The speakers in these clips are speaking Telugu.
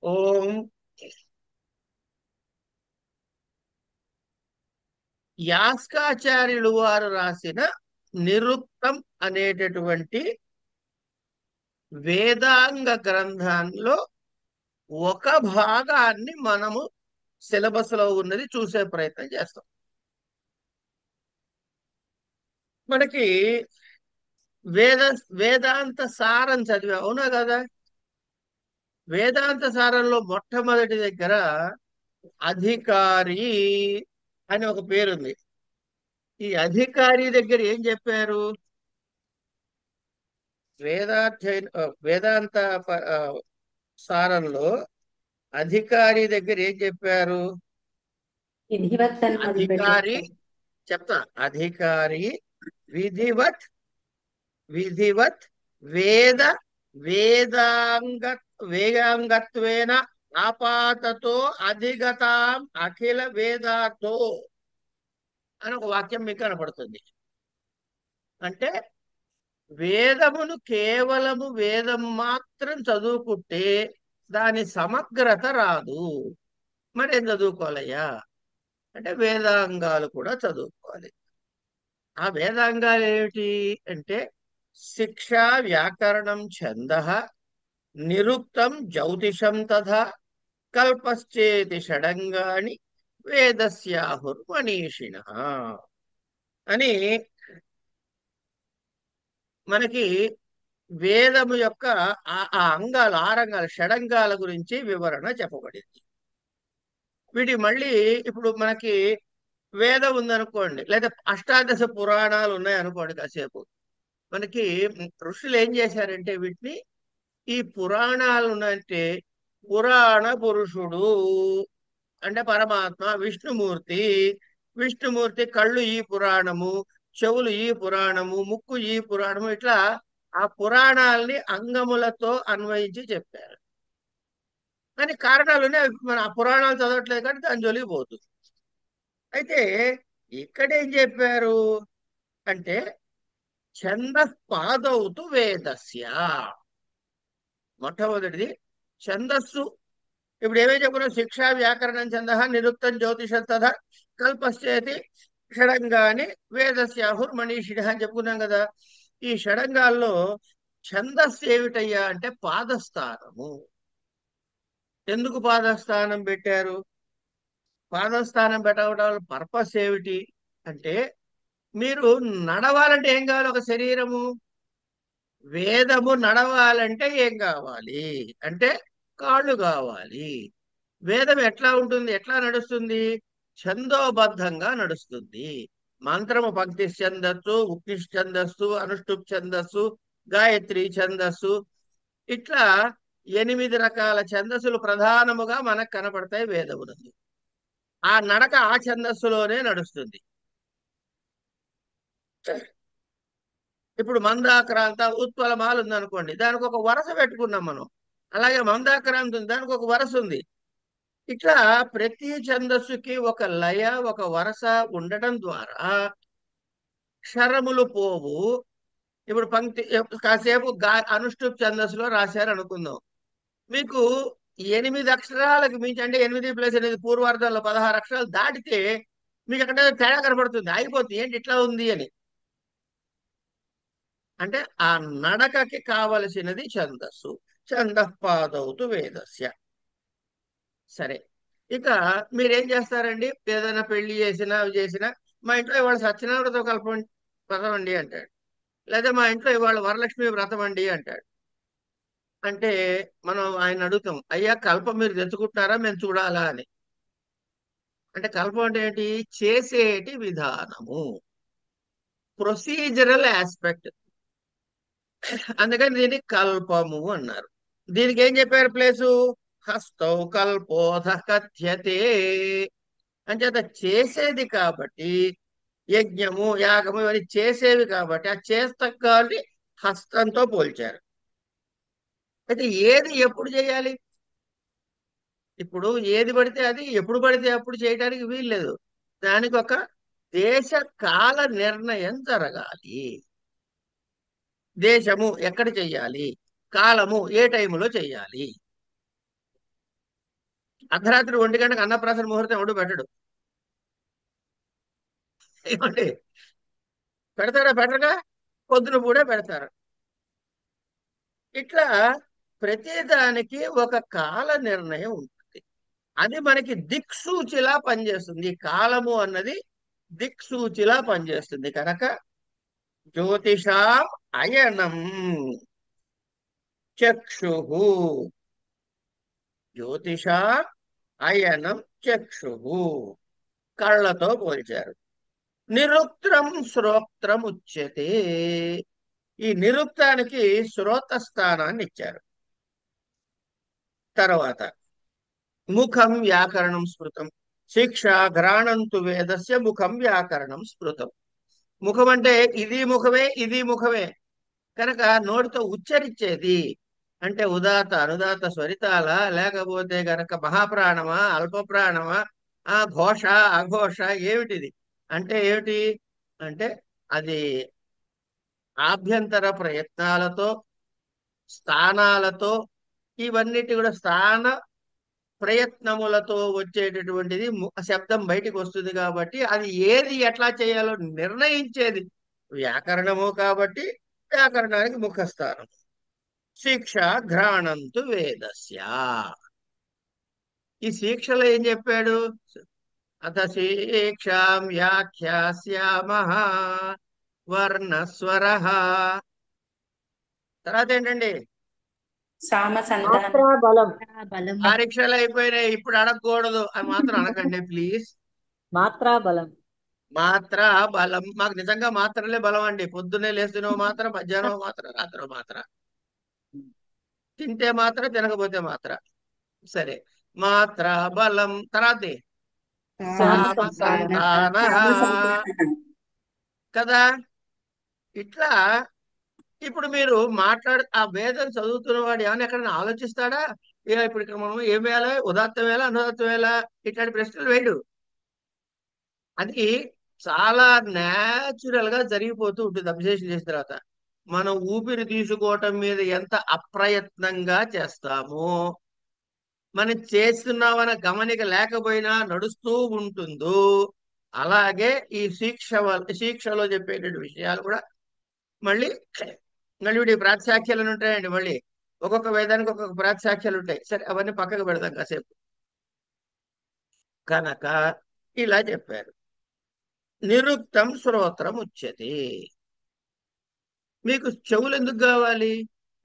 ఓం యాస్కాచార్యులు వారు రాసిన నిరుక్తం అనేటటువంటి వేదాంగ గ్రంథంలో ఒక భాగాన్ని మనము సిలబస్ లో ఉన్నది చూసే ప్రయత్నం చేస్తాం. మనకి వేద వేదాంత సారం చదివా, అవునా కదా? వేదాంత సారంలో మొట్టమొదటి దగ్గర అధికారి అని ఒక పేరుంది. ఈ అధికారి దగ్గర ఏం చెప్పారు? వేదాంత సారంలో అధికారి దగ్గర ఏం చెప్పారు? విధివత్ అని మొదలు పెట్టారు అధికారి సార్. చెప్తా. అధికారి విధివత్ విధివత్ వేద వేదాంగ వేదాంగత్వేన ఆపాతతో అధిగతాం అఖిల వేదాతో అని ఒక వాక్యం మీకు కనపడుతుంది. అంటే వేదమును కేవలము వేదం మాత్రం చదువుకుంటే దాని సమగ్రత రాదు. మరేం చదువుకోవాలయ్యా అంటే వేదాంగాలు కూడా చదువుకోవాలి. ఆ వేదాంగాలు ఏమిటి అంటే శిక్ష, వ్యాకరణం, ఛందః, నిరుక్తం, జ్యోతిషం తథా కల్పశ్చేతి షడంగాని వేదస్యాహుర్మనీషిణః అని మనకి వేదము యొక్క ఆ అంగాలు, ఆరంగాలు, షడంగాల గురించి వివరణ చెప్పబడింది. వీటి మళ్ళీ ఇప్పుడు మనకి వేదం ఉందనుకోండి, లేదా అష్టాదశ పురాణాలు ఉన్నాయి అనుకోండి. కాసేపు మనకి ఋషులు ఏం చేశారంటే వీటిని, ఈ పురాణాలు అంటే పురాణ పురుషుడు అంటే పరమాత్మ విష్ణుమూర్తి. విష్ణుమూర్తి కళ్ళు ఈ పురాణము, చెవులు ఈ పురాణము, ముక్కు ఈ పురాణము, ఇట్లా ఆ పురాణాలని అంగములతో అన్వయించి చెప్పారు. కానీ కారణాలు ఉన్నాయి. మన ఆ పురాణాలు చదవట్లేదు కానీ దాని జోలికి పోతుంది. అయితే ఇక్కడ ఏం చెప్పారు అంటే ఛందఃపాదౌతు వేదస్య. మొట్టమొదటిది ఛందస్సు. ఇప్పుడు ఏమేం చెప్పుకున్నాం? శిక్ష, వ్యాకరణం, ఛందః, నిరుక్తం, జ్యోతిషం తథా కల్పశ్చేతి షడంగాని వేదస్యాహుర్ మనీషిణ అని చెప్పుకున్నాం కదా. ఈ షడంగాల్లో ఛందస్సు ఏమిటయ్యా అంటే పాదస్థానము. ఎందుకు పాదస్థానం పెట్టారు? పాదస్థానం పెట్టడం పర్పస్ ఏమిటి అంటే, మీరు నడవాలంటే ఏం కావాలి? ఒక శరీరము. వేదము నడవాలంటే ఏం కావాలి అంటే కాళ్ళు కావాలి. వేదం ఎట్లా ఉంటుంది, ఎట్లా నడుస్తుంది? ఛందోబద్ధంగా నడుస్తుంది. మంత్రము పంక్తి ఛందస్సు, ఉక్తి ఛందస్సు, అనుష్టుప్ ఛందస్సు, గాయత్రి ఛందస్సు, ఇట్లా 8 రకాల ఛందస్సులు ప్రధానముగా మనకు కనపడతాయి వేదమునందు. ఆ నడక ఆ ఛందస్సులోనే నడుస్తుంది. ఇప్పుడు మందాక్రాంత, ఉత్పలమాలు ఉందనుకోండి, దానికి ఒక వరస పెట్టుకున్నాం మనం. అలాగే మందాక్రాంతి ఉంది, దానికి ఒక వరస ఉంది. ఇట్లా ప్రతి ఛందస్సుకి ఒక లయ, ఒక వరస ఉండటం ద్వారా క్షరములు పోవు. ఇప్పుడు పంక్తి కాసేపు అనుష్ఠుప్ ఛందస్సులో రాశారు అనుకుందాం. మీకు 8 అక్షరాలకు మించి, అంటే 8 + 8 పూర్వార్థంలో 16 అక్షరాలు దాటితే మీకు అక్కడ తేడా కనపడుతుంది, ఆగిపోతుంది. ఏంటి ఇట్లా ఉంది అని. అంటే ఆ నడకకి కావలసినది ఛందస్సు. ఛందఃపాదౌతు వేదస్య. సరే, ఇక మీరేం చేస్తారండి? ఏదైనా పెళ్లి చేసినా అవి చేసినా, మా ఇంట్లో ఇవాళ సత్యనారాయణతో కల్పం వ్రతం అండి అంటాడు. లేదా మా ఇంట్లో ఇవాళ వరలక్ష్మి వ్రతం అండి అంటాడు. అంటే మనం ఆయన అడుగుతాం, అయ్యా కల్పం మీరు తెచ్చుకుంటున్నారా, మేము చూడాలా అని. అంటే కల్పం అంటే ఏంటి? చేసేటి విధానము, ప్రొసీజరల్ ఆస్పెక్ట్. అందుకని దీన్ని కల్పము అన్నారు. దీనికి ఏం చెప్పారు ప్లేసు? హస్తౌ కల్పోధ కథ్యతే. అంచేత చేసేది కాబట్టి, యజ్ఞము, యాగము ఇవన్నీ చేసేవి కాబట్టి ఆ చేస్తకాన్ని హస్తంతో పోల్చారు. అయితే ఏది ఎప్పుడు చేయాలి? ఇప్పుడు ఏది పడితే అది ఎప్పుడు పడితే అప్పుడు చేయడానికి వీల్లేదు. దానికి ఒక దేశ కాల నిర్ణయం జరగాలి. దేశము ఎక్కడ చెయ్యాలి, కాలము ఏ టైములో చెయ్యాలి. అర్ధరాత్రి 1 గంటకు అన్నప్రాసన ముహూర్తం ఎవడు పెట్టడు. ఏమండి? పెడతారా? పెట్టగా పొద్దున పూటే పెడతారు. ఇట్లా ప్రతిదానికి ఒక కాల నిర్ణయం ఉంటుంది. అది మనకి దిక్సూచిలా పనిచేస్తుంది. ఈ కాలము అన్నది దిక్సూచిలా పనిచేస్తుంది కనుక జ్యోతిషాం అయనం చక్షు, జ్యోతిషా అయనం చక్షు, కళ్ళతో పోల్చారు. నిరుక్తం శ్రోత్రం ఉచ్యతే. ఈ నిరుక్తానికి శ్రోత స్థానాన్ని ఇచ్చారు. తర్వాత ముఖం వ్యాకరణం స్మృతం. శిక్ష ఘ్రాణంతు వేదస్య ముఖం వ్యాకరణం స్మృతం. ముఖం అంటే ఇది ముఖమే, ఇది ముఖమే కనుక నోటితో ఉచ్చరించేది. అంటే ఉదాత అనుదాత స్వరితాల, లేకపోతే గనక మహాప్రాణమా అల్ప ప్రాణమా, ఆ ఘోష అఘోష, ఏమిటిది అంటే ఏమిటి అంటే అది ఆభ్యంతర ప్రయత్నాలతో, స్థానాలతో, ఇవన్నిటి కూడా స్థాన ప్రయత్నములతో వచ్చేటటువంటిది శబ్దం బయటికి వస్తుంది. కాబట్టి అది ఏది ఎట్లా చేయాలో నిర్ణయించేది వ్యాకరణము. కాబట్టి వ్యాకరణానికి ముఖస్థానం. శిక్ష ఘ్రాణంతు వేదస్య. ఈ శిక్షలో ఏం చెప్పాడు? అత శిక్షాం వ్యాఖ్యాస్యామః వర్ణస్వర. తర్వాత ఏంటండి? సామ సంధానం మాత్రా బలం. బలం పరీక్షలు అయిపోయినాయి, ఇప్పుడు అడగకూడదు అని మాత్రం అనకండి ప్లీజ్. మాత్రా బలం. మాత్ర బలం. మాకు నిజంగా మాత్రలే బలం అండి. పొద్దున్నే లేస్తున్నో మాత్రం, మధ్యాహ్నం మాత్రం, రాత్రి మాత్రం. తింటే మాత్రం, తినకపోతే మాత్రం. సరే, మాత్ర బలం. తర్వాత సామ సామ సంతాన. సంతాన కదా. ఇట్లా ఇప్పుడు మీరు ఆ వేదం చదువుతున్న వాడు ఏమైనా ఎక్కడైనా ఆలోచిస్తాడా? ఇప్పుడు ఇక్కడ మనం ఏం వేయాలి, ఉదాత్తం వేయాలా, అనుదాత్తం వేయాలా, ఇట్లాంటి ప్రశ్నలు వేయడు. అది చాలా న్యాచురల్ గా జరిగిపోతూ ఉంటుంది. అబ్జర్వేషన్ చేసిన తర్వాత మనం ఊపిరి తీసుకోవటం మీద ఎంత అప్రయత్నంగా చేస్తామో, మనం చేస్తున్నామన్న గమనిక లేకపోయినా నడుస్తూ ఉంటుందో, అలాగే ఈ శిక్షలో చెప్పేటువంటి విషయాలు కూడా మళ్ళీ మళ్ళీ వీడి ప్రాతిశాఖ్యాలు ఉంటాయండి. మళ్ళీ ఒక్కొక్క వేదానికి ఒక్కొక్క ప్రాతిశాఖ్యాలు ఉంటాయి. సరే, అవన్నీ పక్కకు పెడదాం కాసేపు. కనుక ఇలా చెప్పారు. నిరుక్తం శ్రోత్రం ఉచ్యతే. మీకు చెవులు ఎందుకు కావాలి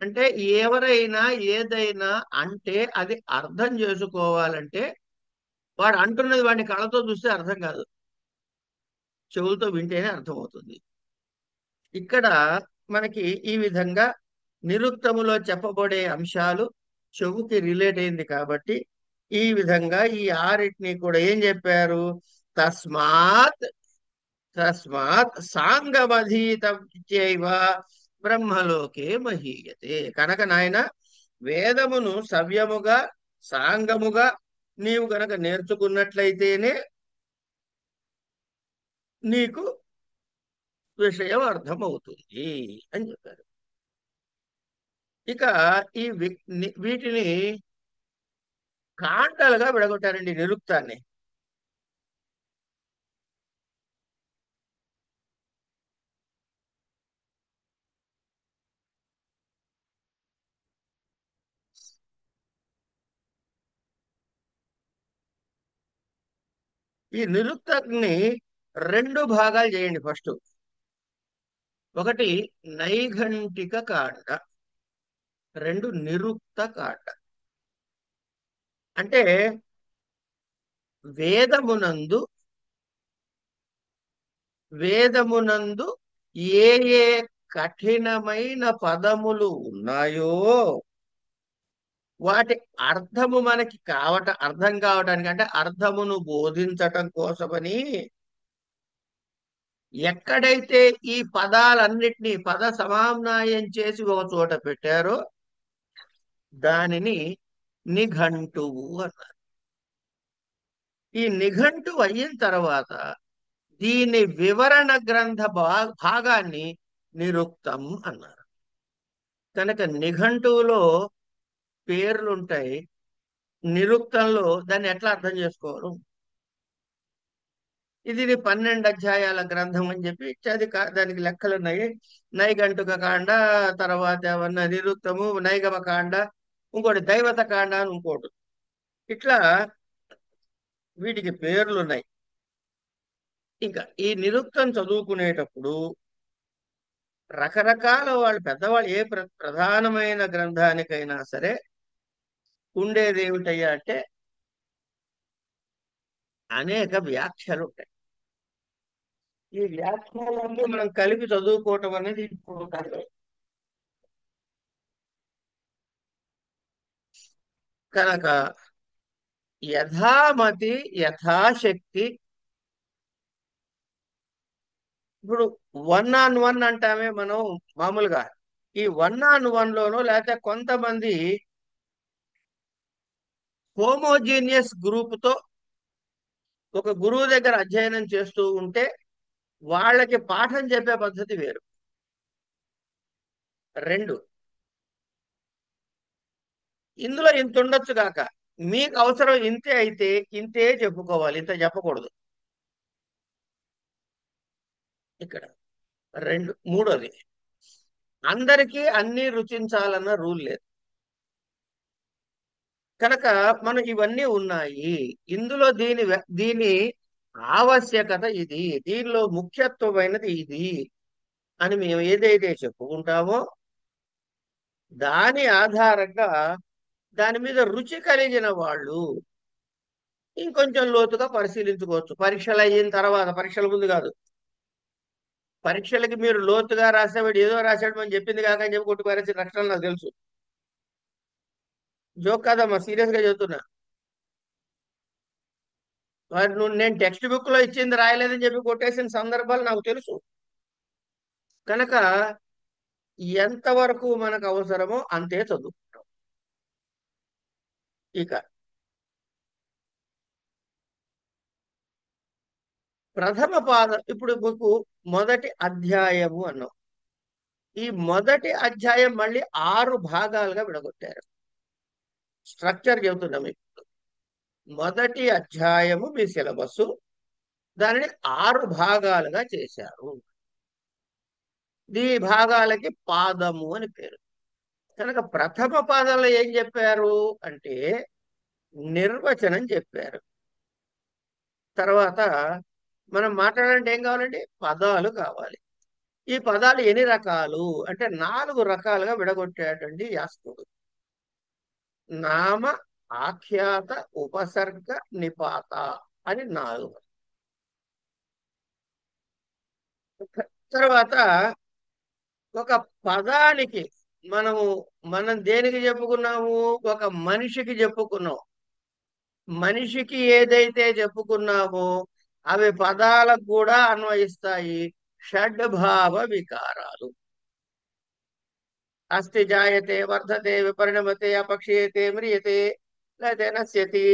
అంటే, ఎవరైనా ఏదైనా అంటే అది అర్థం చేసుకోవాలంటే వాడు అంటున్నది వాడిని కళ్ళతో చూస్తే అర్థం కాదు, చెవులతో వింటేనే అర్థమవుతుంది. ఇక్కడ మనకి ఈ విధంగా నిరుక్తములో చెప్పబడే అంశాలు చెవుకి రిలేట్ అయింది కాబట్టి ఈ విధంగా ఈ ఆరిటిని కూడా ఏం చెప్పారు? తస్మాత్ తస్మాత్ సాంగమధీతైవ బ్రహ్మలోకే మహీయతే. కనుక నాయన వేదమును సవ్యముగా సాంగముగా నీవు గనక నేర్చుకున్నట్లయితేనే నీకు విషయం అర్థమవుతుంది అని చెప్పారు. ఇక ఈ వీటిని కాండలుగా విడగొట్టారండి నిరుక్తాన్ని. ఈ నిరుక్తాన్ని 2 భాగాలు చేయండి. ఫస్ట్ ఒకటి నైఘంటిక కాండ, 2 నిరుక్త కాండ. అంటే వేదమునందు ఏ ఏ కఠినమైన పదములు ఉన్నాయో వాటి అర్థము మనకి అర్థం కావటానికి, అంటే అర్థమును బోధించటం కోసమని ఎక్కడైతే ఈ పదాలన్నిటినీ పద సమామ్నాయం చేసి ఒక చోట పెట్టారో దానిని నిఘంటువు అన్నారు. ఈ నిఘంటువు అయిన తర్వాత దీని వివరణ గ్రంథ భాగాన్ని నిరుక్తం అన్నారు. కనుక నిఘంటువులో పేర్లుంటాయి, నిరుక్తంలో దాన్ని ఎట్లా అర్థం చేసుకోవాలి? ఇది 12 అధ్యాయాల గ్రంథం అని చెప్పి అది దానికి లెక్కలు ఉన్నాయి. నైగంటుక కాండ, తర్వాత ఏమన్నా నిరుక్తము, నైగమ కాండ, ఇంకోటి దైవత కాండ అని ఇంకోటి. ఇట్లా వీటికి పేర్లు ఉన్నాయి. ఇంకా ఈ నిరుక్తం చదువుకునేటప్పుడు రకరకాల వాళ్ళు పెద్దవాళ్ళు ఏ ప్రధానమైన గ్రంథానికైనా సరే ఉండేది ఏమిటయ్యా అంటే అనేక వ్యాఖ్యలు ఉంటాయి. ఈ వ్యాఖ్యలన్నీ మనం కలిపి చదువుకోవటం అనేది ఇప్పుడు కాదు. కనుక యథామతి యథాశక్తి, ఇప్పుడు 1-on-1 అంటామే మనం మామూలుగా. ఈ 1-on-1 లోనో లేకపోతే కొంతమంది హోమోజీనియస్ గ్రూప్ తో ఒక గురువు దగ్గర అధ్యయనం చేస్తూ ఉంటే వాళ్ళకి పాఠం చెప్పే పద్ధతి వేరు. రెండు, ఇందులో ఇంత ఉండొచ్చు కాక మీకు అవసరం ఇంతే అయితే ఇంతే చెప్పుకోవాలి, ఇంత చెప్పకూడదు. ఇక్కడ రెండు. మూడోది, అందరికీ అన్ని రుచించాలన్న రూల్ లేదు. కనుక మనం ఇవన్నీ ఉన్నాయి. ఇందులో దీని ఆవశ్యకత ఇది, దీనిలో ముఖ్యత్వమైనది ఇది అని మేము ఏదైతే చెప్పుకుంటామో దాని ఆధారంగా దాని మీద రుచి కలిగిన వాళ్ళు ఇంకొంచెం లోతుగా పరిశీలించుకోవచ్చు. పరీక్షలు అయిన తర్వాత, పరీక్షల ముందు కాదు. పరీక్షలకి మీరు లోతుగా రాసేవాడు ఏదో రాశాడు మనం చెప్పింది కాక అని చెప్పి కొట్టు పారేసే లక్షణాలు నాకు తెలుసు. జోక్ కాదమ్మా, సీరియస్ గా చెబుతున్నా. వాడు నేను టెక్స్ట్ బుక్ లో ఇచ్చింది రాయలేదని చెప్పి కొట్టేసిన సందర్భాలు నాకు తెలుసు. కనుక ఎంతవరకు మనకు అవసరమో అంతే చదువుకుంటాం. ఇక ప్రథమ పాదం, ఇప్పుడు మీకు మొదటి అధ్యాయము అన్నాం. ఈ మొదటి అధ్యాయం మళ్ళీ 6 భాగాలుగా విడగొట్టారు. స్ట్రక్చర్ చెబుతున్నాం మీకు. మొదటి అధ్యాయము మీ సిలబస్, దానిని 6 భాగాలుగా చేశారు. ఈ భాగాలకి పాదము అని పేరు. కనుక ప్రథమ పాదంలో ఏం చెప్పారు అంటే నిర్వచనం చెప్పారు. తర్వాత మనం మాట్లాడాలంటే ఏం కావాలండి? పదాలు కావాలి. ఈ పదాలు ఎన్ని రకాలు అంటే 4 రకాలుగా విడగొట్టాడండి యాస్కుడు. నామ, ఆఖ్యాత, ఉపసర్గ, నిపాత అని 4. తర్వాత ఒక పదానికి మనం దేనికి చెప్పుకున్నాము? ఒక మనిషికి చెప్పుకున్నాం. మనిషికి ఏదైతే చెప్పుకున్నామో అవి పదాలకు కూడా అన్వయిస్తాయి. షడ్భావ వికారాలు. అస్థి, జాయతే, వర్ధతే, విపరిణమతే, అపక్షీయతే, మ్రియతే, లేకపోతే నశ్యతి.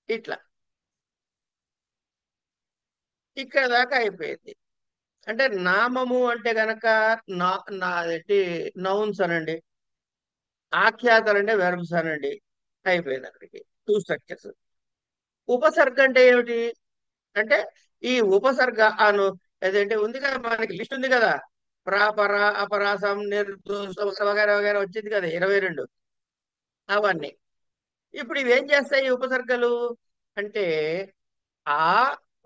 ఇట్లా ఇక్కడ దాకా అయిపోయింది. అంటే నామము అంటే గనక నౌన్స్ అనండి, ఆఖ్యాతలు అంటే వెర్బ్స్ అనండి. అయిపోయింది అక్కడికి 2 స్ట్రక్చర్స్. ఉపసర్గ అంటే ఏమిటి అంటే ఈ ఉపసర్గ అను ఏదంటే ఉంది కదా, మనకి లిస్ట్ ఉంది కదా, ప్రాపర, అపరాసం, నిర్దోష వగేరా వగేరా వచ్చింది కదా 22. అవన్నీ ఇప్పుడు ఇవేం చేస్తాయి ఈ ఉపసర్గలు అంటే ఆ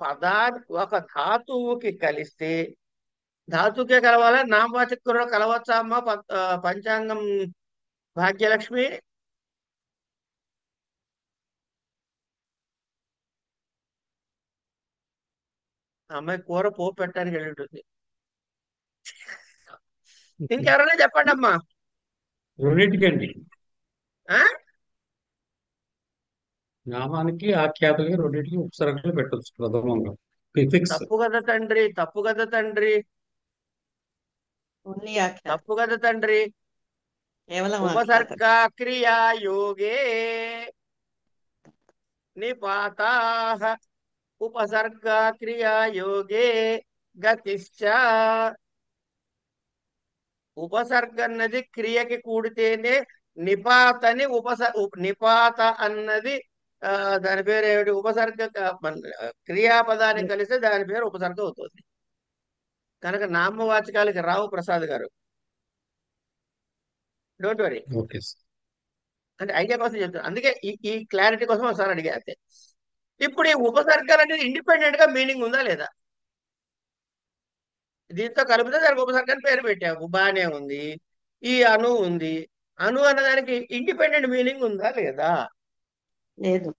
పదానికి ఒక ధాతువుకి కలిస్తే, ధాతుకే కలవాలా నామవాచకంలో కలవచ్చా అమ్మా? పంచాంగం భాగ్యలక్ష్మి. అమ్మాయి కూర పోపు పెట్టడానికి వెళ్ళి ఉంటుంది. ఇంకెవరైనా చెప్పండి అమ్మా. రెండింటికండి, ఆ? నామానికి ఆఖ్యాతకి రెండింటికి ఉపసర్గలు పెట్టొచ్చు ప్రథమంగా. ప్రిఫిక్స్ తప్పు కదా తండ్రి, తప్పు కదా తండ్రి, ఓన్లీ ఆఖ్యాత, తప్పు కదా తండ్రి. కేవలం ఆఖ్యాత. ఉపసర్గ క్రియా యోగే నిపాతా, ఉపసర్గ క్రియా యోగే గతిశ్చ. ఉపసర్గ అన్నది క్రియకి కూడితేనే నిపాతని నిపాత అన్నది దాని పేరు ఏమిటి? ఉపసర్గ క్రియాపదాన్ని కలిస్తే దాని పేరు ఉపసర్గ అవుతుంది. కనుక నామవాచకాలకి రావు ప్రసాద్ గారు. Don't worry. Okay sir. అంటే ఐడియా కోసం చెప్తాను. అందుకే ఈ క్లారిటీ కోసం ఒకసారి అడిగా అంతే. ఇప్పుడు ఈ ఉపసర్గలు అనేది ఇండిపెండెంట్ గా మీనింగ్ ఉందా లేదా? దీంతో కలిపితే దానికి ఉపసర్గ అని పేరు పెట్టాము, బానే ఉంది. ఈ అణు ఉంది. అణు అన్నదానికి ఇండిపెండెంట్ మీనింగ్ ఉందా లేదా? లేదు.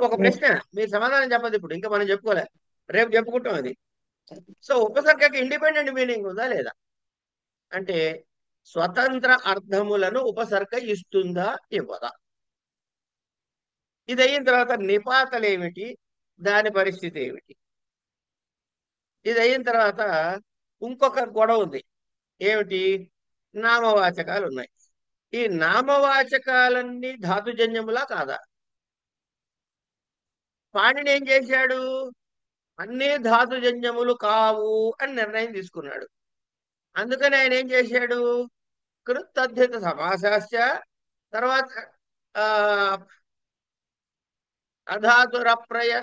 ఒక ప్రశ్న, మీరు సమాధానం చెప్పదు ఇప్పుడు, ఇంకా మనం చెప్పుకోలే, రేపు చెప్పుకుంటాం అది. సో ఉపసర్గకి ఇండిపెండెంట్ మీనింగ్ ఉందా లేదా అంటే స్వతంత్ర అర్థములను ఉపసర్గ ఇస్తుందా ఇవ్వదా? ఇది అయిన తర్వాత నిపాతలు ఏమిటి, దాని పరిస్థితి ఏమిటి? ఇది అయిన తర్వాత ఇంకొక గొడవ ఉంది. ఏమిటి? నామవాచకాలు ఉన్నాయి. ఈ నామవాచకాలన్నీ ధాతుజన్యములా కాదా? పాణిని ఏం చేశాడు? అన్నీ ధాతుజన్యములు కావు అని నిర్ణయం తీసుకున్నాడు. అందుకని ఆయన ఏం చేశాడు? కృత్తద్ధిత సమాసాస్య, తర్వాత ఆ అధాతురప్రయ,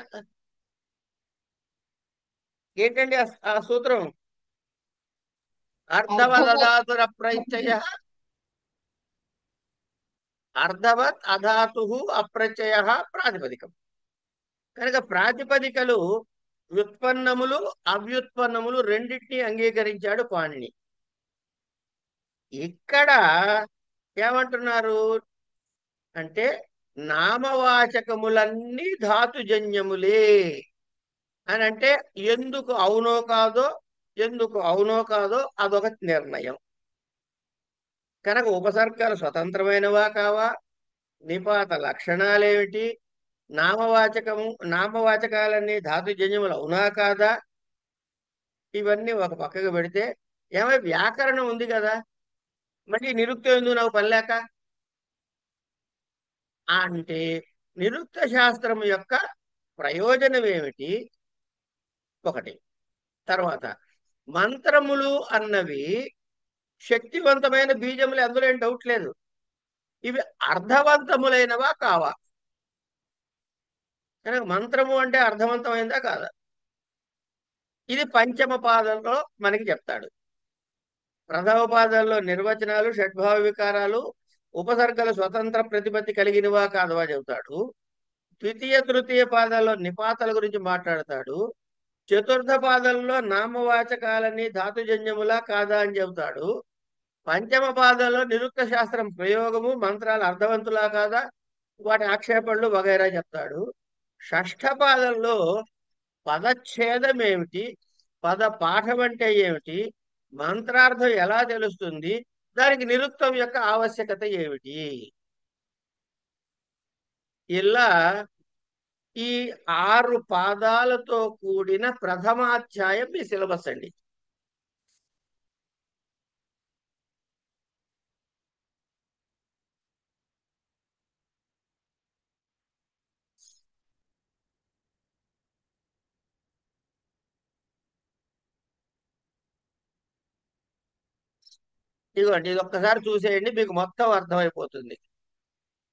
ఏంటండి ఆ సూత్రం? అర్ధవదధాతురప్రత్యయ, అర్ధవత్ అధాతు అప్రత్యయ ప్రాతిపదికం. కనుక ప్రాతిపదికలు వ్యుత్పన్నములు అవ్యుత్పన్నములు రెండింటినీ అంగీకరించాడు పాణిని. ఇక్కడ ఏమంటున్నారు అంటే నామవాచకములన్నీ ధాతుజన్యములే అని అంటే ఎందుకు అవునో కాదో, ఎందుకు అవునో కాదో అదొక నిర్ణయం. కనుక ఉపసర్గాలు స్వతంత్రమైనవా కావా, నిపాత లక్షణాలేమిటి, నామవాచకాలన్నీ ధాతుజన్యములు అవునా కాదా, ఇవన్నీ ఒక పక్కకు పెడితే ఏమై వ్యాకరణం ఉంది కదా, మళ్ళీ నిరుక్తం ఎందుకు నాకు పని లేక అంటే నిరుక్త శాస్త్రం యొక్క ప్రయోజనం ఏమిటి ఒకటి. తర్వాత మంత్రములు అన్నవి శక్తివంతమైన బీజములు, అందులో ఏం డౌట్ లేదు. ఇవి అర్థవంతములైనవా కావా? కనుక మంత్రము అంటే అర్థవంతమైందా కాదా? ఇది పంచమ పాదంలో మనకి చెప్తాడు. ప్రథమ పాదంలో నిర్వచనాలు, షడ్భావ వికారాలు, ఉపసర్గల స్వతంత్ర ప్రతిపత్తి కలిగినవా కాదవా చెబుతాడు. ద్వితీయ తృతీయ పాదాల్లో నిపాతల గురించి మాట్లాడతాడు. చతుర్థ పాదంలో నామవాచకాలని ధాతుజన్యములా కాదా అని చెబుతాడు. పంచమ పాదంలో నిరుక్త శాస్త్రం ప్రయోగము, మంత్రాలు అర్థవంతులా కాదా, వాటి ఆక్షేపణలు వగైరా చెప్తాడు. షష్ఠ పాదంలో పదచ్ఛేదం ఏమిటి, పద పాఠం అంటే ఏమిటి, మంత్రార్థం ఎలా తెలుస్తుంది, దానికి నిరుక్తం యొక్క ఆవశ్యకత ఏమిటి, ఇలా ఈ 6 పాదాలతో కూడిన ప్రథమాధ్యాయం మీ సిలబస్ అండి. ఇదిగోండి, ఇది ఒక్కసారి చూసేయండి, మీకు మొత్తం అర్థమైపోతుంది.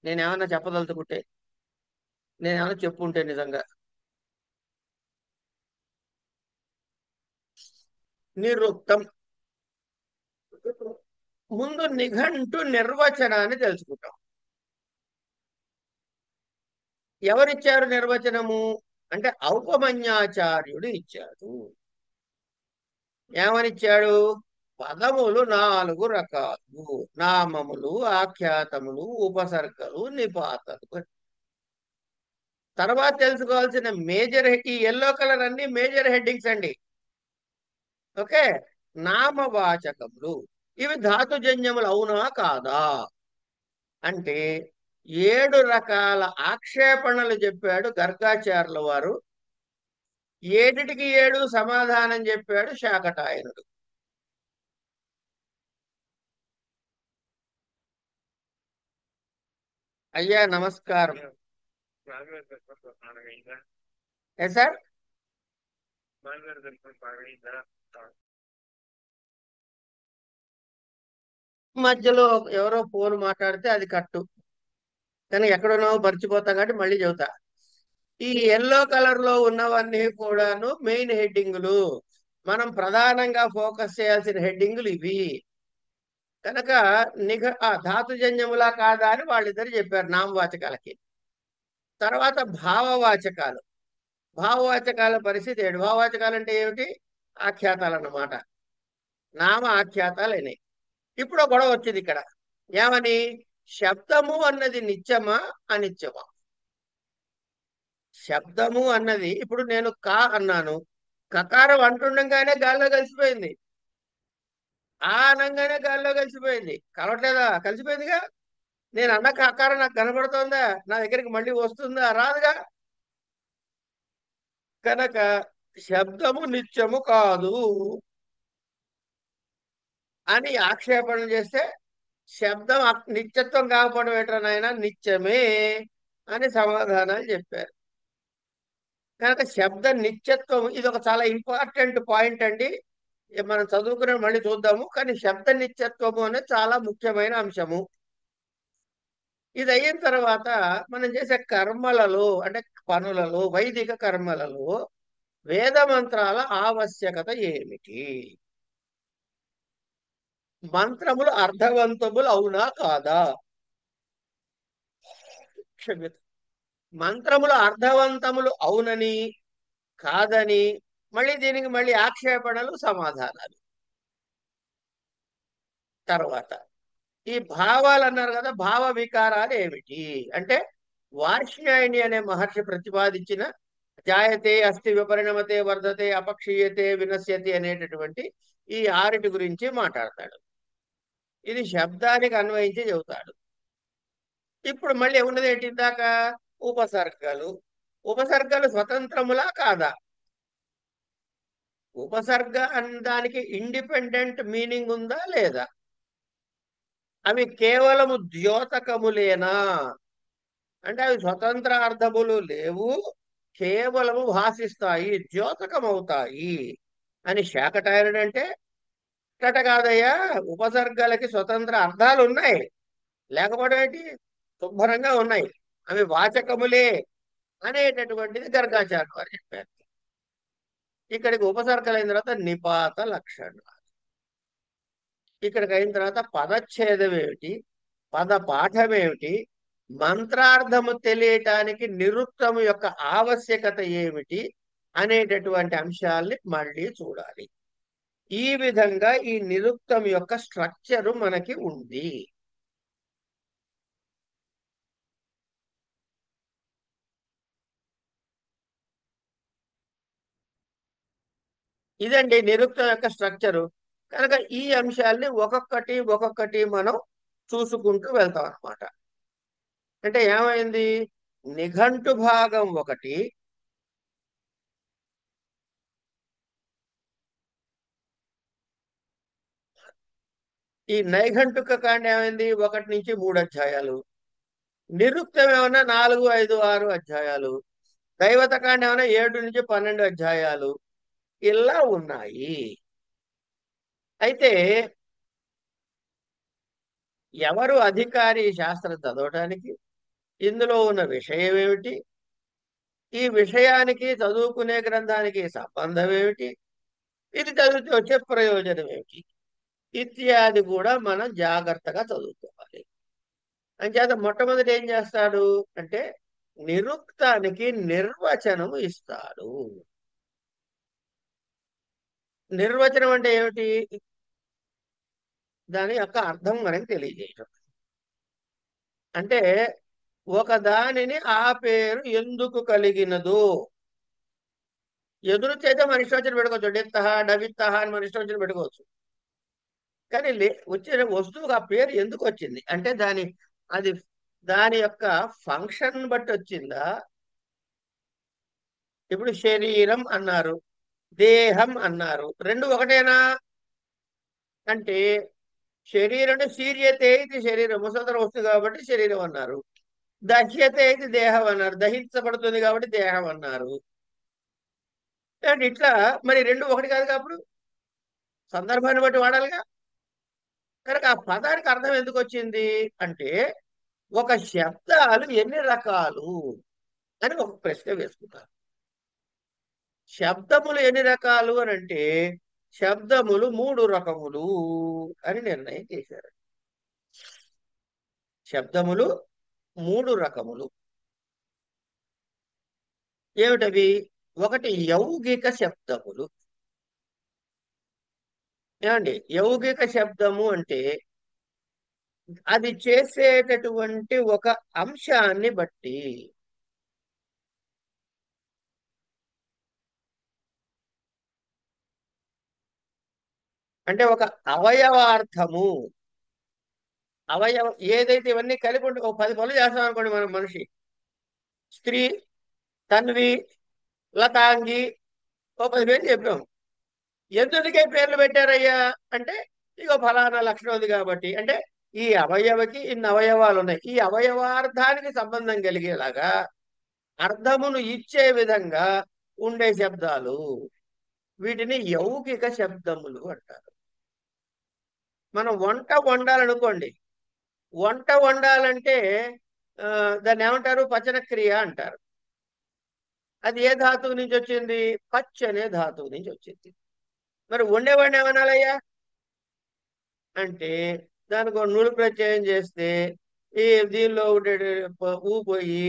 నేనేమన్నా చెప్పదలుచుకుంటే, నేనేమన్నా చెప్పుంటే నిజంగా. నిరుక్తం. ముందు నిఘంటు నిర్వచనాన్ని తెలుసుకుంటాం. ఎవరిచ్చారు నిర్వచనము అంటే ఔపమన్యాచార్యుడు ఇచ్చాడు. ఏమనిచ్చాడు? పదములు 4 రకాలు: నామములు, ఆఖ్యాతములు, ఉపసర్గలు, నిపాతలు. తర్వాత తెలుసుకోవాల్సిన మేజర్, ఈ ఎల్లో కలర్ అన్ని మేజర్ హెడ్డింగ్స్ అండి. ఓకే. నామవాచకములు ఇవి ధాతుజన్యములు అవునా కాదా అంటే 7 రకాల ఆక్షేపణలు చెప్పాడు గర్గాచార్యుల వారు. 7టికి 7 సమాధానం చెప్పాడు శాకటాయనుడు. అయ్యా నమస్కారం. ఏ సార్? మధ్యలో ఎవరో ఫోన్ మాట్లాడితే అది కట్టు, కానీ ఎక్కడున్నో మర్చిపోతాం కాబట్టి మళ్ళీ చెబుతా. ఈ ఎల్లో కలర్ లో ఉన్నవన్నీ కూడాను మెయిన్ హెడ్డింగులు. మనం ప్రధానంగా ఫోకస్ చేయాల్సిన హెడ్డింగులు ఇవి. కనుక ధాతుజన్యములా కాదా అని వాళ్ళిద్దరు చెప్పారు నామవాచకాలకి. తర్వాత భావవాచకాలు. భావవాచకాల పరిస్థితి ఏడు. భావవాచకాలు అంటే ఏమిటి? ఆఖ్యాతాలు అన్నమాట. నామ ఆఖ్యాతాలు అయినాయి. ఇప్పుడు ఒక గొడవ వచ్చింది ఇక్కడ. ఏమని? శబ్దము అన్నది నిత్యమా అనిత్యమా? శబ్దము అన్నది ఇప్పుడు నేను కా అన్నాను, కకారం అంటుండగానే గాల్లో కలిసిపోయింది, ఆ అనంగానే గాల్లో కలిసిపోయింది. కలవట్లేదా? కలిసిపోయిందిగా. నేను అన్న కకారం నాకు కనబడుతోందా? నా దగ్గరికి మళ్ళీ వస్తుందా? రాదుగా. కనుక శబ్దము నిత్యము కాదు అని ఆక్షేపణ చేస్తే, శబ్దం నిత్యత్వం కాకపోవడం ఏంటనైనా నిత్యమే అని సమాధానాలు చెప్పారు. కనుక శబ్ద నిత్యత్వం ఇది ఒక చాలా ఇంపార్టెంట్ పాయింట్ అండి. మనం చదువుకునే మళ్ళీ చూద్దాము. కానీ శబ్ద నిత్యత్వము అనేది చాలా ముఖ్యమైన అంశము. ఇది అయిన తర్వాత మనం చేసే కర్మలలో అంటే పనులలో, వైదిక కర్మలలో వేద మంత్రాల ఆవశ్యకత ఏమిటి? మంత్రములు అర్థవంతములు అవునా కాదా? క్షమ్యత. మంత్రములు అర్థవంతములు అవునని కాదని మళ్ళీ దీనికి మళ్ళీ ఆక్షేపణలు, సమాధానాలు. తర్వాత ఈ భావాలు అన్నారు కదా, భావ వికారాలు ఏమిటి అంటే వార్ష్ణాయని అనే మహర్షి ప్రతిపాదించిన జాయతే అస్థి విపరిణమతే వర్ధతే అపక్షీయతే వినశ్యతి అనేటటువంటి ఈ ఆరిటి గురించి మాట్లాడతాడు. ఇది శబ్దానికి అన్వయించి చెబుతాడు. ఇప్పుడు మళ్ళీ ఉన్నది ఏంటి? ఇందాక ఉపసర్గలు. ఉపసర్గలు స్వతంత్రములా కాదా? ఉపసర్గ దానికి ఇండిపెండెంట్ మీనింగ్ ఉందా లేదా? అవి కేవలము ద్యోతకములేనా అంటే అవి స్వతంత్ర అర్థములు లేవు, కేవలము భాషిస్తాయి, ద్యోతకమవుతాయి అని శాకటాయనుడు అంటే, ఇట్టట కాదయ్యా, ఉపసర్గలకి స్వతంత్ర అర్థాలు ఉన్నాయి, లేకపోవడం ఏంటి, శుభ్రంగా ఉన్నాయి, అవి వాచకములే అనేటటువంటిది గర్గాచార్య వారు చెప్పారు. ఇక్కడికి ఉపసర్గలైన తర్వాత నిపాత లక్షణాలు. ఇక్కడికి అయిన తర్వాత పదచ్ఛేదం ఏమిటి, పద పాఠం ఏమిటి, మంత్రార్థము తెలియటానికి నిరుక్తము యొక్క ఆవశ్యకత ఏమిటి అనేటటువంటి అంశాల్ని మళ్ళీ చూడాలి. ఈ విధంగా ఈ నిరుక్తం యొక్క స్ట్రక్చరు మనకి ఉంది. ఇదండి నిరుక్తం యొక్క స్ట్రక్చరు. కనుక ఈ అంశాల్ని ఒక్కొక్కటి ఒక్కొక్కటి మనం చూసుకుంటూ వెళ్తాం అన్నమాట. అంటే ఏమైంది? నిఘంటు భాగం ఒకటి, ఈ నైఘంటుక కాండ ఏమైంది? 1 నుంచి 3 అధ్యాయాలు, నిరుక్తం ఏమన్నా 4, 5, 6 అధ్యాయాలు, దైవత కాండ ఏమన్నా 7 నుంచి 12 అధ్యాయాలు ఇలా ఉన్నాయి. అయితే ఎవరు అధికారి శాస్త్రం చదవటానికి, ఇందులో ఉన్న విషయం ఏమిటి, ఈ విషయానికి చదువుకునే గ్రంథానికి సంబంధం ఏమిటి, ఇది చదివితే వచ్చే ప్రయోజనం ఏమిటి ఇత్యాది కూడా మనం జాగ్రత్తగా చదువుకోవాలి. అంచేత మొట్టమొదటి ఏం చేస్తాడు అంటే నిరుక్తానికి నిర్వచనం ఇస్తాడు. నిర్వచనం అంటే ఏమిటి? దాని యొక్క అర్థం మనకి తెలియజేయటం. అంటే ఒక దానిని ఆ పేరు ఎందుకు కలిగినదో, ఎదురు చేత మన ఇష్టం వచ్చిన పెట్టుకోవచ్చు, డెత్తహ డవిత్తహ అని మన ఇష్టం వచ్చిన పెట్టుకోవచ్చు. కానీ వచ్చిన వస్తువుకు ఆ పేరు ఎందుకు వచ్చింది అంటే అది దాని యొక్క ఫంక్షన్ బట్టి వచ్చిందా? ఇప్పుడు శరీరం అన్నారు, దేహం అన్నారు, రెండు ఒకటేనా అంటే శరీరం అంటే శీర్యతే ఇది శరీరం, ముసలితరం వస్తుంది కాబట్టి శరీరం అన్నారు. దహ్యతే ఇది దేహం అన్నారు, దహించబడుతుంది కాబట్టి దేహం అన్నారు. అంటే ఇట్లా మరి రెండు ఒకటి కాదు. అప్పుడు సందర్భాన్ని బట్టి వాడాలిగా. కనుక ఆ పదానికి అర్థం ఎందుకు వచ్చింది అంటే ఒక శబ్దాలు ఎన్ని రకాలు అని ఒక ప్రశ్న వేసుకున్నారు. శబ్దములు ఎన్ని రకాలు అని అంటే శబ్దములు 3 రకములు అని నిర్ణయం చేశారు. శబ్దములు 3 రకములు ఏమిటవి? ఒకటి యౌగిక శబ్దములు. ఏమండి, యౌగిక శబ్దము అంటే అది చేసేటటువంటి ఒక అంశాన్ని బట్టి, అంటే ఒక అవయవార్థము, ఏదైతే ఇవన్నీ కలిపి ఉంటే ఒక 10 పనులు చేస్తాం అనుకోండి. మన మనిషి స్త్రీ, తన్వి, లతాంగి, ఓ 10 పేర్లు చెప్పాం. ఎందుకే పేర్లు పెట్టారయ్యా అంటే ఇగో ఫలానా లక్షణం ఉంది కాబట్టి. అంటే ఈ అవయవకి ఇన్ని అవయవాలు ఉన్నాయి, ఈ అవయవార్థానికి సంబంధం కలిగేలాగా అర్థమును ఇచ్చే విధంగా ఉండే శబ్దాలు, వీటిని యౌగిక శబ్దములు అంటారు. మనం వంట వండాలనుకోండి, వంట వండాలంటే దాన్ని ఏమంటారు? పచన క్రియ అంటారు. అది ఏ ధాతువు నుంచి వచ్చింది? పచ్ అనే ధాతువు నుంచి వచ్చింది. మరి వండేవాడిని ఏమనాలయ్యా అంటే దానికి ఒక నుడి ప్రత్యయం చేస్తే ఈ దీనిలో ఉండే ఊ పోయి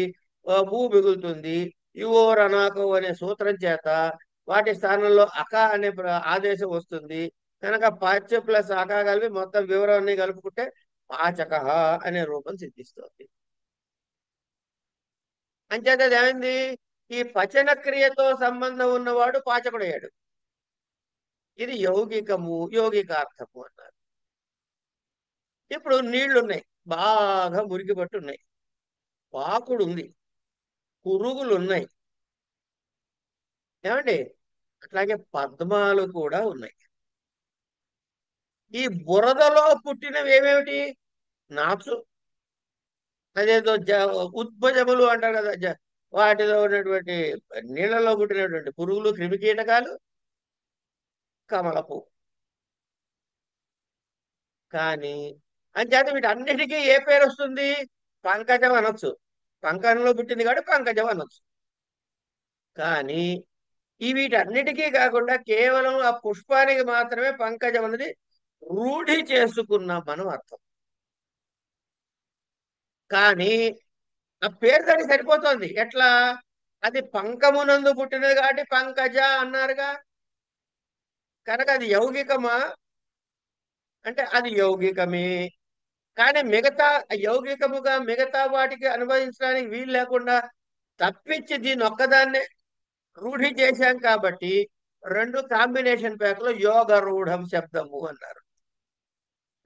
ఊ మిగులుతుంది. యువోర్ అనాకో అనే సూత్రం చేత వాటి స్థానంలో అక అనే ఆదేశం వస్తుంది. కనుక పాచ ప్లస్ అక కలిపి మొత్తం వివరాన్ని కలుపుకుంటే పాచక అనే రూపం సిద్ధిస్తుంది. అంచేత అది ఏమైంది? ఈ పచన క్రియతో సంబంధం ఉన్నవాడు పాచకుడయ్యాడు. ఇది యౌగికము, యౌగికార్థము అన్నారు. ఇప్పుడు నీళ్లున్నాయి, బాగా మురికి పట్టు ఉన్నాయి, పాకుడు ఉంది, పురుగులు ఉన్నాయి. ఏమండి, అట్లాగే పద్మాలు కూడా ఉన్నాయి. ఈ బురదలో పుట్టినవి ఏమేమిటి? నాచు, అదేదో ఉద్భజములు అంటారు కదా, వాటిలో ఉన్నటువంటి నీళ్లలో పుట్టినటువంటి పురుగులు, క్రిమికీటకాలు, కమలపు. కానీ అంచేత వీటన్నిటికీ ఏ పేరు వస్తుంది? పంకజం అనొచ్చు. పంకజంలో పుట్టింది కాబట్టి పంకజం అనొచ్చు. కానీ ఈ వీటన్నిటికీ కాకుండా కేవలం ఆ పుష్పానికి మాత్రమే పంకజం అనేది రూఢి చేసుకున్నాం మనం అర్థం. కానీ ఆ పేరు దానికి సరిపోతుంది. ఎట్లా? అది పంకమునందు పుట్టినది కాబట్టి పంకజ అన్నారుగా. కనుక అది యౌగికమా అంటే అది యౌగికమే. కానీ మిగతా యౌగికముగా మిగతా వాటికి అనుభవించడానికి వీలు లేకుండా తప్పించి దీన్ని ఒక్కదాన్నే రూఢి చేశాం కాబట్టి 2 కాంబినేషన్ ప్యాక్ లో యోగ రూఢం శబ్దము అన్నారు.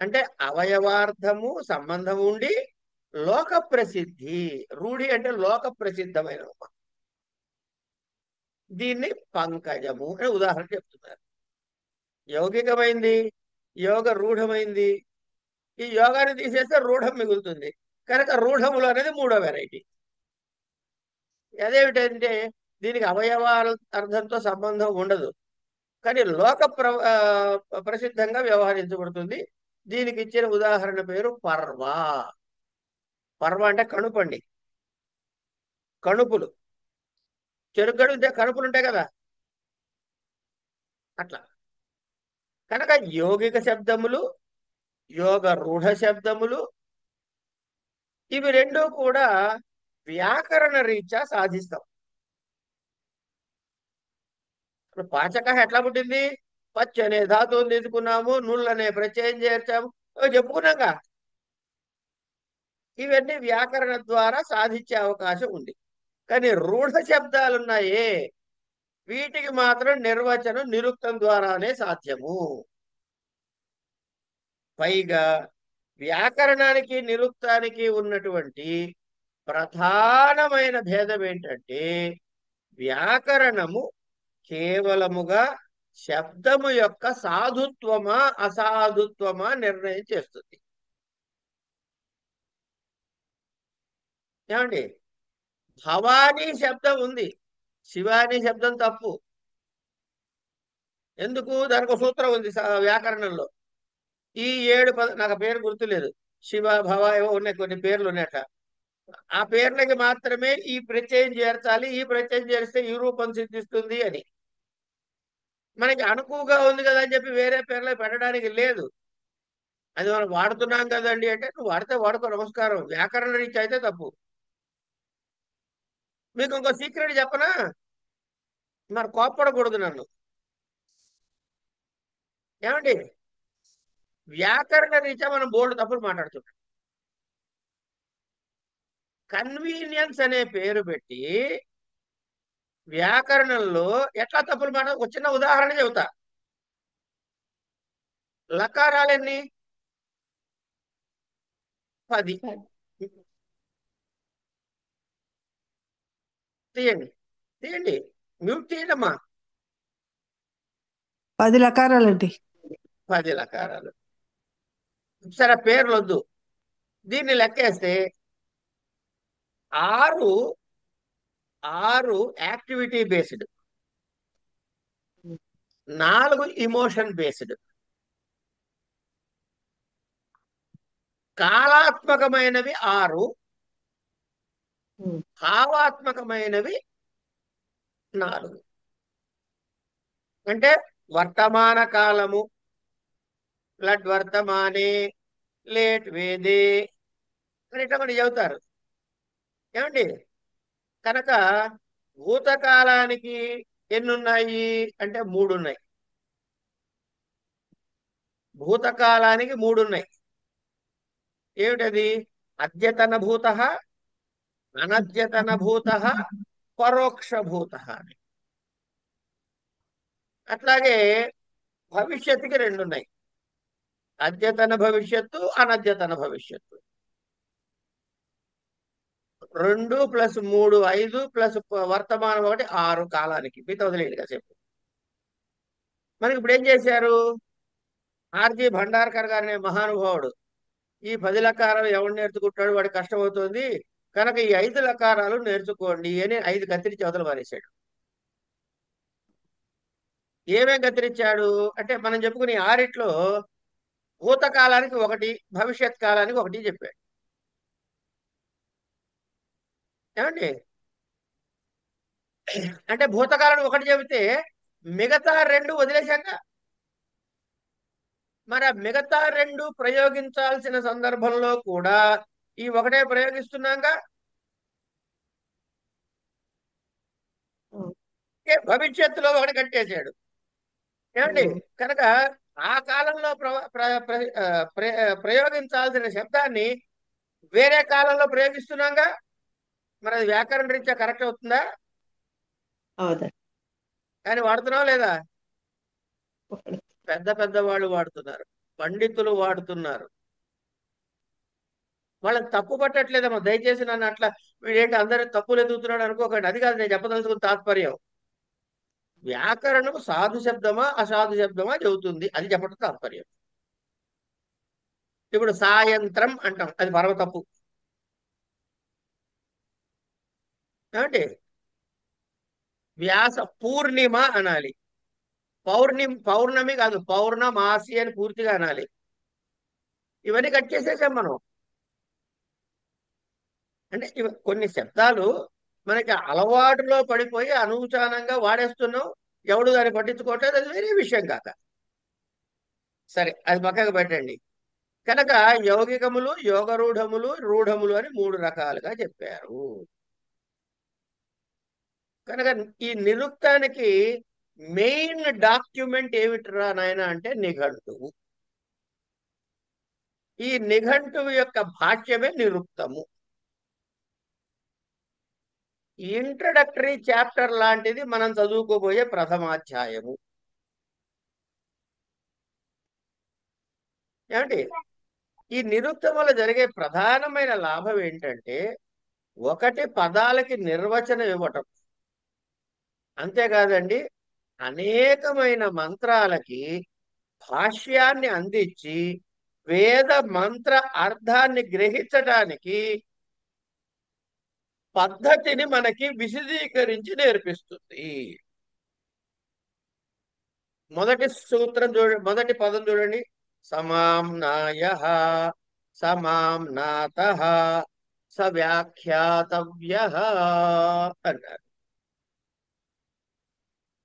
అంటే అవయవార్థము సంబంధం ఉండి లోక ప్రసిద్ధి. రూఢి అంటే లోక ప్రసిద్ధమైన, దీన్ని పంకజము అని ఉదాహరణ చెప్తున్నారు. యౌగికమైంది, యోగ రూఢమైంది. ఈ యోగాన్ని తీసేస్తే రూఢం మిగులుతుంది. కనుక రూఢములు అనేది 3వ వెరైటీ. అదేమిటంటే దీనికి అవయవాల అర్థంతో సంబంధం ఉండదు, కానీ లోక ప్రసిద్ధంగా వ్యవహరించబడుతుంది. దీనికి ఇచ్చిన ఉదాహరణ పేరు పర్వ. పర్వ అంటే కణుపండి, కణుపులు. చెరుగడు కణుపులు ఉంటాయి కదా, అట్లా. కనుక యౌగిక శబ్దములు, యోగ రూఢ శబ్దములు, ఇవి 2 కూడా వ్యాకరణ రీత్యా సాధిస్తాం. ఇప్పుడు పాచక ఎట్లా పుట్టింది? పచ్చ అనే ధాతువుని తీసుకున్నాము, నుళ్ళు అనే ప్రత్యయం చేర్చాము, చెప్పుకున్నాగా. ఇవన్నీ వ్యాకరణ ద్వారా సాధించే అవకాశం ఉంది. కానీ రూఢ శబ్దాలున్నాయే, వీటికి మాత్రం నిర్వచనం నిరుక్తం ద్వారానే సాధ్యము. పైగా వ్యాకరణానికి నిరుక్తానికి ఉన్నటువంటి ప్రధానమైన భేదం ఏంటంటే వ్యాకరణము కేవలముగా శబ్దము యొక్క సాధుత్వమా అసాధుత్వమా నిర్ణయం చేస్తుంది. ఏమండి, భవానీ శబ్దం ఉంది, శివాని శబ్దం తప్పు. ఎందుకు? దానికి ఒక సూత్రం ఉంది వ్యాకరణంలో. ఈ నాకు ఆ పేరు గుర్తులేదు. శివ భవ ఏవో ఉన్నాయి, కొన్ని పేర్లు ఉన్నాయట. ఆ పేర్లకి మాత్రమే ఈ ప్రత్యయం చేర్చాలి, ఈ ప్రత్యయం చేరిస్తే ఈ రూపం సిద్ధిస్తుంది అని. మనకి అనుకువగా ఉంది కదా అని చెప్పి వేరే పేర్లు పెట్టడానికి లేదు. అది మనం వాడుతున్నాం కదండి అంటే, నువ్వు వాడితే వాడుకో, నమస్కారం. వ్యాకరణ రీత్యా అయితే తప్పు. మీకు ఇంకో సీక్రెట్ చెప్పనా? మరి కోప్పడకూడదు నన్ను. ఏమండి, వ్యాకరణ రీత్యా మనం బోల్డ్ తప్పులు మాట్లాడుతున్నాం. కన్వీనియన్స్ అనే పేరు పెట్టి వ్యాకరణంలో ఎట్లా తప్పులు ఒక చిన్న ఉదాహరణ చెబుతా. లకారాలు ఎన్ని? 10. తీయండి, తీయండి, మ్యూట్ తీయండమ్మా. 10 లకారాలండి. 10 లకారాలు. సరే, పేర్లు వద్దు. దీన్ని లెక్కేస్తే 6 యాక్టివిటీ బేస్డ్, 4 ఇమోషన్ బేస్డ్, కాలాత్మకమైనవి 6, భావాత్మకమైనవి 4. అంటే వర్తమాన కాలము, బ్లడ్ వర్తమానే, లేట్ వేదే అని ఇట్లా మనం చెబుతారు. ఏమండి, కనుక భూతకాలానికి ఎన్నున్నాయి అంటే 3 ఉన్నాయి. భూతకాలానికి 3 ఉన్నాయి. ఏమిటది? అద్యతన భూత, అనద్యతన భూత, పరోక్ష భూత అని. అట్లాగే భవిష్యత్తుకి 2 ఉన్నాయి. అద్యతన భవిష్యత్తు, అనద్యతన భవిష్యత్తు. 2 + 3 5 ప్లస్ వర్తమానం 1 6 కాలానికి. మిగతా వదిలేడు కాసేపు. మనకి ఇప్పుడు ఏం చేశారు? ఆర్జీ భండార్కర్ గారు అనే మహానుభావుడు ఈ 10 లకారాలు ఎవడు నేర్చుకుంటాడు, వాడి కష్టం అవుతుంది కనుక ఈ 5 లకారాలు నేర్చుకోండి అని 5 కత్తిరించి అవతల పారేశాడు. ఏమేం కత్తిరించాడు అంటే, మనం చెప్పుకుని 6 భూతకాలానికి 1, భవిష్యత్ కాలానికి 1 చెప్పాడు. ఏమండి, అంటే భూతకాలానికి 1 చెబితే మిగతా 2 వదిలేశాక, మరి ఆ మిగతా 2 ప్రయోగించాల్సిన సందర్భంలో కూడా ఈ 1 ప్రయోగిస్తున్నాగా. భవిష్యత్తులో 1 కట్టేశాడు. ఏమండి, కనుక ఆ కాలంలో ప్రయోగించాల్సిన శబ్దాన్ని వేరే కాలంలో ప్రయోగిస్తున్నాగా. మరి అది వ్యాకరణ రీత్యా కరెక్ట్ అవుతుందా? కానీ వాడుతున్నావా లేదా? పెద్ద వాళ్ళు వాడుతున్నారు, పండితులు వాడుతున్నారు. వాళ్ళని తప్పు పట్టట్లేదమ్మా. దయచేసి నన్ను అట్లా వీడేంటి అందరూ తప్పులు ఎదుగుతున్నాడు అనుకోకండి. అది కాదు నేను చెప్పదలుచుకున్న తాత్పర్యం. వ్యాకరణం సాధు శబ్దమా అసాధు శబ్దమా చెబుతుంది, అది చెప్పడం తాత్పర్యం. ఇప్పుడు సాయంత్రం అంటాం, అది పరమ తప్పు. ఏమంటే వ్యాస పూర్ణిమ అనాలి. పౌర్ణమి కాదు, పౌర్ణమాసి అని పూర్తిగా అనాలి. ఇవన్నీ కట్ చేసేసాం మనం. అంటే కొన్ని శబ్దాలు మనకి అలవాటులో పడిపోయి అనూచానంగా వాడేస్తున్నాం. ఎవడు దాన్ని పట్టించుకోవట్లేదు, అది వేరే విషయం కాక. సరే, అది పక్కకు పెట్టండి. కనుక యౌగికములు, యోగరూఢములు, రూఢములు అని 3 రకాలుగా చెప్పారు. కనుక ఈ నిరుక్తానికి మెయిన్ డాక్యుమెంట్ ఏమిట్రా నాయన అంటే నిఘంటువు. ఈ నిఘంటువు యొక్క భాష్యమే నిరుక్తము. ఇంట్రడక్టరీ చాప్టర్ లాంటిది మనం చదువుకోబోయే ప్రథమాధ్యాయము. ఏమండి, ఈ నిరుక్తములో జరిగే ప్రధానమైన లాభం ఏంటంటే, 1 పదాలకి నిర్వచనం ఇవ్వటం. అంతేకాదండి, అనేకమైన మంత్రాలకి భాష్యాన్ని అందించి వేద మంత్ర అర్థాన్ని గ్రహించడానికి పద్ధతిని మనకి విశదీకరించి నేర్పిస్తుంది. మొదటి సూత్రం చూడండి, మొదటి పదం చూడండి, సమామ్నాయః సమామ్నాతః సవ్యాఖ్యాతవ్యః అన్నారు.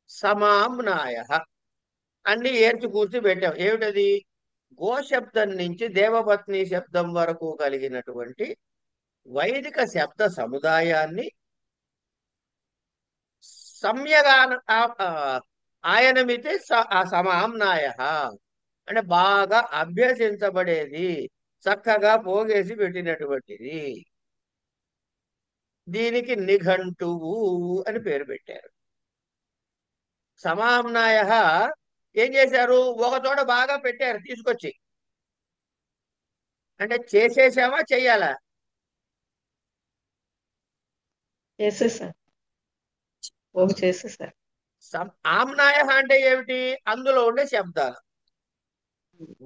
సమామ్నాయః అన్ని ఏర్చి కూర్చి పెట్టాం. ఏమిటది? గోశబ్దం నుంచి దేవపత్ని శబ్దం వరకు కలిగినటువంటి వైదిక శబ్ద సముదాయాన్ని సమ్యగాన ఆయనమితే సమామ్నాయ అంటే బాగా అభ్యసించబడేది, చక్కగా పోగేసి పెట్టినటువంటిది. దీనికి నిఘంటువు అని పేరు పెట్టారు. సమామ్నాయ ఏం చేశారు? ఒక చోట బాగా పెట్టారు తీసుకొచ్చి. అంటే చేసేసామా చెయ్యాలా? చేసేసారు. ఓకే చేసేసారు. ఆమ్నాయ అంటే ఏమిటి? అందులో ఉండే శబ్దాలు,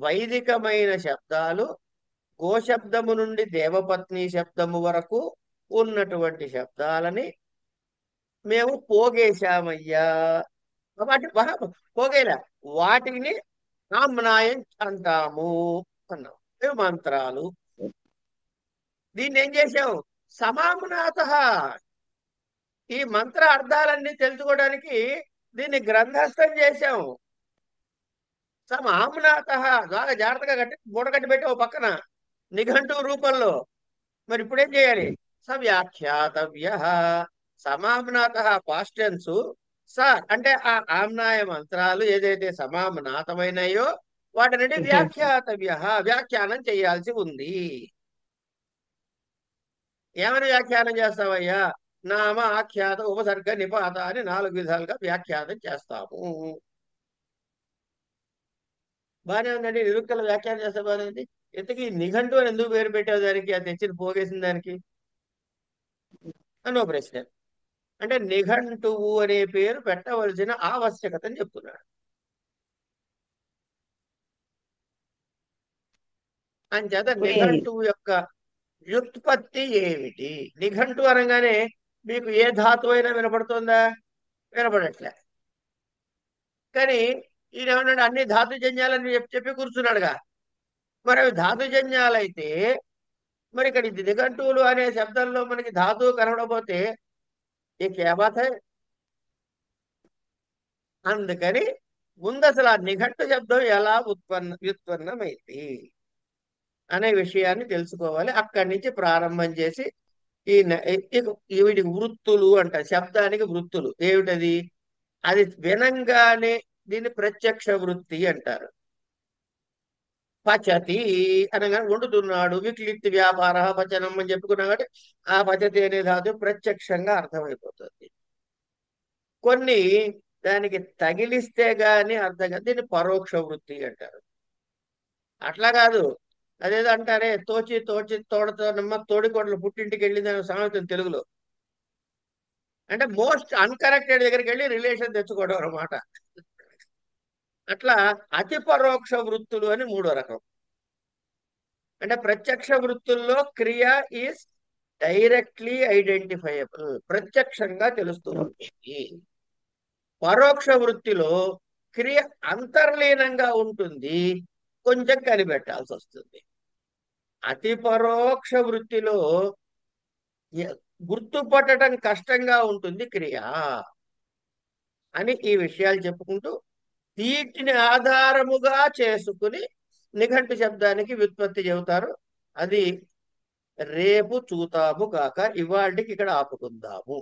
వైదికమైన శబ్దాలు, గోశబ్దము నుండి దేవపత్ని శబ్దము వరకు ఉన్నటువంటి శబ్దాలని మేము పోగేశామయ్యా. వాటి పోగేలా వాటిని ఆమ్నాయం అంటాము అన్నాం. ఇవి మంత్రాలు. దీన్ని ఏం చేశావు? సమామ్నాత. ఈ మంత్ర అర్థాలన్నీ తెలుసుకోవడానికి దీన్ని గ్రంథస్థం చేశాము. సమామ్నాత బాగా జాగ్రత్తగా కట్టి మూట కట్టి పెట్టి ఓ పక్కన నిఘంటువు రూపంలో. మరి ఇప్పుడేం చేయాలి? సవ్యాఖ్యాతవ్య. సమామ్నాత పాస్ట్ టెన్స్. స అంటే ఆ ఆమ్నాయ మంత్రాలు ఏదైతే సమామ్నాతమైనాయో వాటిని వ్యాఖ్యాతవ్య, వ్యాఖ్యానం చేయాల్సి ఉంది. ఏమని వ్యాఖ్యానం చేస్తావయ్యా? నామ ఆఖ్యాత ఉపసర్గ నిపాత అని 4 విధాలుగా వ్యాఖ్యానం చేస్తాము. బాగానే ఉందండి. నిరుక్తల వ్యాఖ్యానం చేస్తే బాగానే ఉంది. ఇంతకీ నిఘంటు అని ఎందుకు పేరు పెట్టావు దానికి? అది తెచ్చి పోగేసిన దానికి అనో ప్రశ్న. అంటే నిఘంటువు అనే పేరు పెట్టవలసిన ఆవశ్యకతని చెప్తున్నాడు. అంచేత నిఘంటువు యొక్క వ్యుత్పత్తి ఏమిటి? నిఘంటు అనగానే మీకు ఏ ధాతు అయినా వినపడుతుందా? వినపడట్లే. కానీ ఈయన ఏమన్నాడు? అన్ని ధాతుజన్యాలని చెప్పి కూర్చున్నాడుగా. మరి అవి ధాతుజన్యాలైతే మరి ఇక్కడ నిఘంటువులు అనే శబ్దంలో మనకి ధాతువు కనబడకపోతే ఈ కేబాత్. అందుకని ముందు అసలు ఆ నిఘంటు శబ్దం ఎలా వ్యుత్పన్నమైంది అనే విషయాన్ని తెలుసుకోవాలి. అక్కడి నుంచి ప్రారంభం చేసి వీటి వృత్తులు అంట. శబ్దానికి వృత్తులు ఏమిటది? అది వినంగానే దీన్ని ప్రత్యక్ష వృత్తి అంటారు. పచతి అనగా వండుతున్నాడు. విక్లిప్తి వ్యాపార పచనం అని చెప్పుకున్నాం కాబట్టి ఆ పచతి అనే ధాతు ప్రత్యక్షంగా అర్థమైపోతుంది. కొన్ని దానికి తగిలిస్తే గాని అర్థం కాదు. దీన్ని పరోక్ష వృత్తి అంటారు. అట్లా కాదు, అదేదో అంటారే తోచి తోచి తోడతోనమ్మ తోడికోడలు పుట్టింటికి వెళ్ళిందని సామెత తెలుగులో. అంటే మోస్ట్ అన్కరెక్టెడ్ దగ్గరికి వెళ్ళి రిలేషన్ తెచ్చుకోవడం అన్నమాట. అట్లా అతి పరోక్ష వృత్తులు అని 3వ రకం. అంటే ప్రత్యక్ష వృత్తుల్లో క్రియ ఈజ్ డైరెక్ట్లీ ఐడెంటిఫైయబుల్, ప్రత్యక్షంగా తెలుస్తూ ఉంటుంది. పరోక్ష వృత్తిలో క్రియ అంతర్లీనంగా ఉంటుంది, కొంచెం కనిపెట్టాల్సి వస్తుంది. అతి పరోక్ష వృత్తిలో గుర్తుపట్టడం కష్టంగా ఉంటుంది క్రియ అని ఈ విషయాలు చెప్పుకుంటూ వీటిని ఆధారముగా చేసుకుని నిఘంటు శబ్దానికి వ్యుత్పత్తి చెబుతారు. అది రేపు చూతాము కాక ఇవాళకి ఇక్కడ ఆపుకుందాము.